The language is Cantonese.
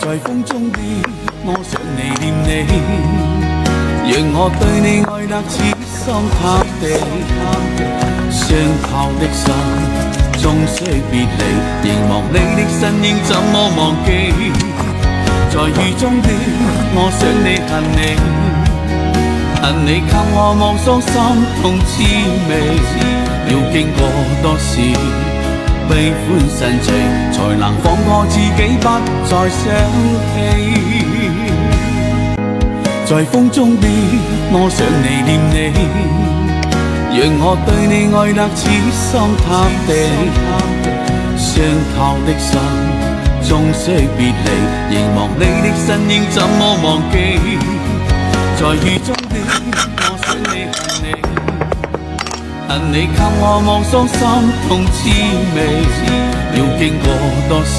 在風中的我想你念你，讓我對你愛得似心塌地，相靠的心終須別離，凝望你的身影怎麼忘記？在雨中的我想你恨你，恨你給我望傷心痛滋味，要經過多少悲歡神情，才能放過自己不再想起。在風中的我想你念你，讓我對你愛得似心塌地，相靠的心終須別離，凝望你的身影怎麼忘記？在雨中的我想你恨你，恨你給我望傷心痛滋味，要經過多少